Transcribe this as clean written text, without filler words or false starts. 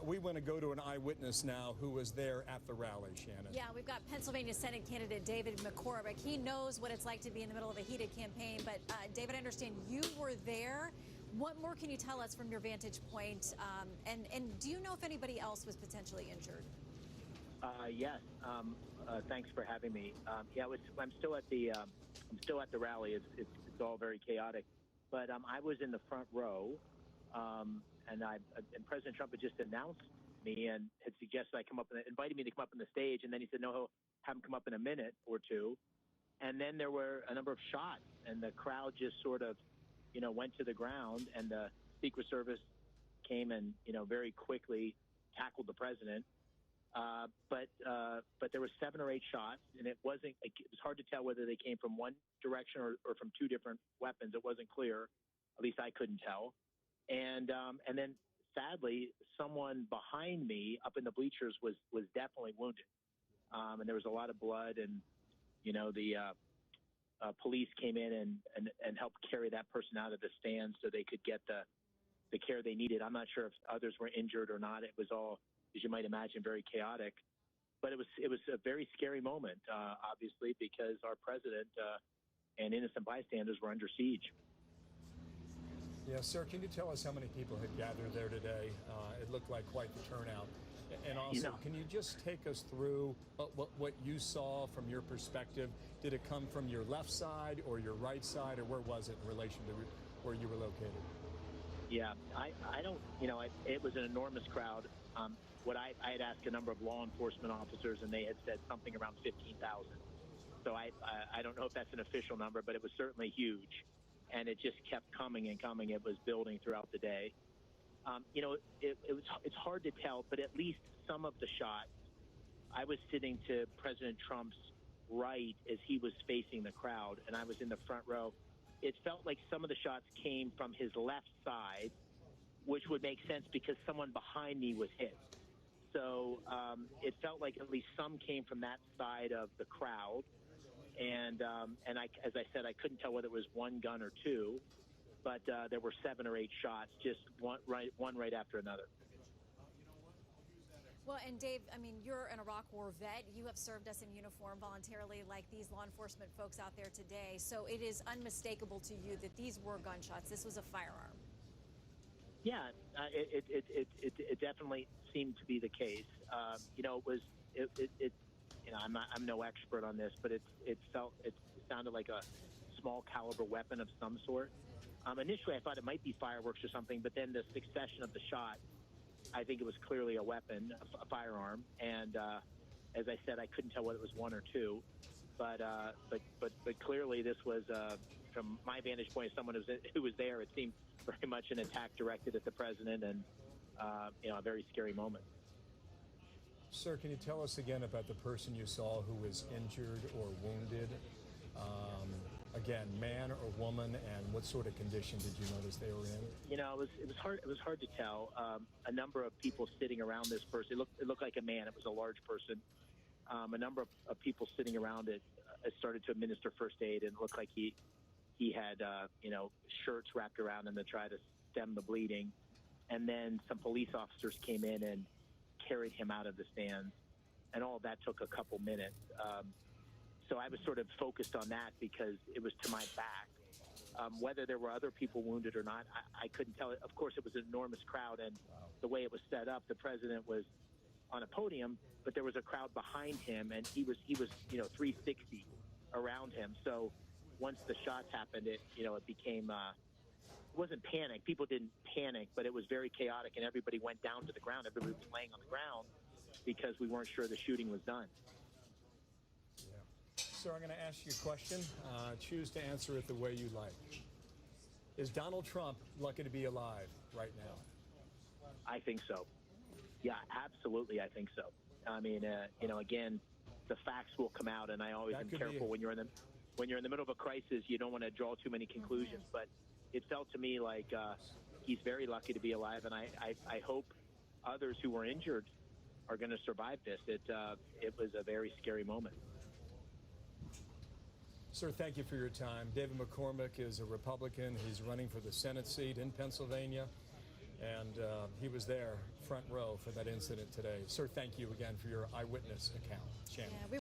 We want to go to an eyewitness now who was there at the rally, Shannon. Yeah, we've got Pennsylvania Senate candidate David McCormick. He knows what it's like to be in the middle of a heated campaign. But, David, I understand you were there. What more can you tell us from your vantage point? And do you know if anybody else was potentially injured? Yes. Thanks for having me. I'm still at the rally. It's all very chaotic. But I was in the front row. And President Trump had just announced me and had suggested I come up and invited me to come up on the stage. And then he said, no, he'll have him come up in a minute or two. And then there were a number of shots, and the crowd just sort of, went to the ground. And the Secret Service came and, very quickly tackled the president. But there were 7 or 8 shots, and it was hard to tell whether they came from one direction or from 2 different weapons. It wasn't clear. At least I couldn't tell. And then sadly, someone behind me up in the bleachers was definitely wounded. And there was a lot of blood, and, the police came in and helped carry that person out of the stand so they could get the care they needed. I'm not sure if others were injured or not. It was all, as you might imagine, very chaotic. But it was a very scary moment, obviously, because our president and innocent bystanders were under siege. Yeah, sir, can you tell us how many people had gathered there today? It looked like quite the turnout. And also, can you just take us through what you saw from your perspective? Did it come from your left side or your right side, or where was it in relation to where you were located? Yeah, I don't, it was an enormous crowd. I had asked a number of law enforcement officers, and they had said something around 15,000. So I don't know if that's an official number, but it was certainly huge. And it just kept coming and coming. It was building throughout the day. It's hard to tell, but at least some of the shots, I was sitting to President Trump's right as he was facing the crowd, and I was in the front row. It felt like some of the shots came from his left side, which would make sense because someone behind me was hit. So it felt like at least some came from that side of the crowd. And as I said, I couldn't tell whether it was one gun or 2, but there were 7 or 8 shots, just one right after another. Well, and Dave, you're an Iraq War vet. You have served us in uniform voluntarily like these law enforcement folks out there today. So it is unmistakable to you that these were gunshots. This was a firearm. Yeah, it definitely seemed to be the case. I'm no expert on this, but it sounded like a small caliber weapon of some sort. Initially, I thought it might be fireworks or something, but then the succession of the shot, I think it was clearly a weapon, a firearm. And as I said, I couldn't tell whether it was 1 or 2, but clearly this was, from my vantage point, as someone who was there, it seemed very much an attack directed at the president, and a very scary moment. Sir, can you tell us again about the person you saw who was injured or wounded? Again, man or woman, and what sort of condition did you notice they were in? It was hard to tell. A number of people sitting around this person. It looked like a man. It was a large person. A number of people sitting around it started to administer first aid, and it looked like he had shirts wrapped around him to try to stem the bleeding. And then some police officers came in and carried him out of the stands, and all of that took a couple minutes. So I was sort of focused on that because it was to my back. Whether there were other people wounded or not, I couldn't tell. Of course, it was an enormous crowd, and the way it was set up, the president was on a podium, but there was a crowd behind him, and he was 360 around him. So once the shots happened, it became it wasn't panic. People didn't panic, but it was very chaotic, and everybody went down to the ground. Everybody was laying on the ground because we weren't sure the shooting was done. Yeah. Sir, I'm going to ask you a question. Choose to answer it the way you like. Is Donald Trump lucky to be alive right now? I think so. Yeah, absolutely, I think so. Again, the facts will come out, and I always am careful when you're in the middle of a crisis. You don't want to draw too many conclusions, but it felt to me like he's very lucky to be alive, and I hope others who were injured are going to survive this. It was a very scary moment. Sir, thank you for your time. David McCormick is a Republican. He's running for the Senate seat in Pennsylvania. And he was there, front row, for that incident today. Sir, thank you again for your eyewitness account. Shannon. Yeah,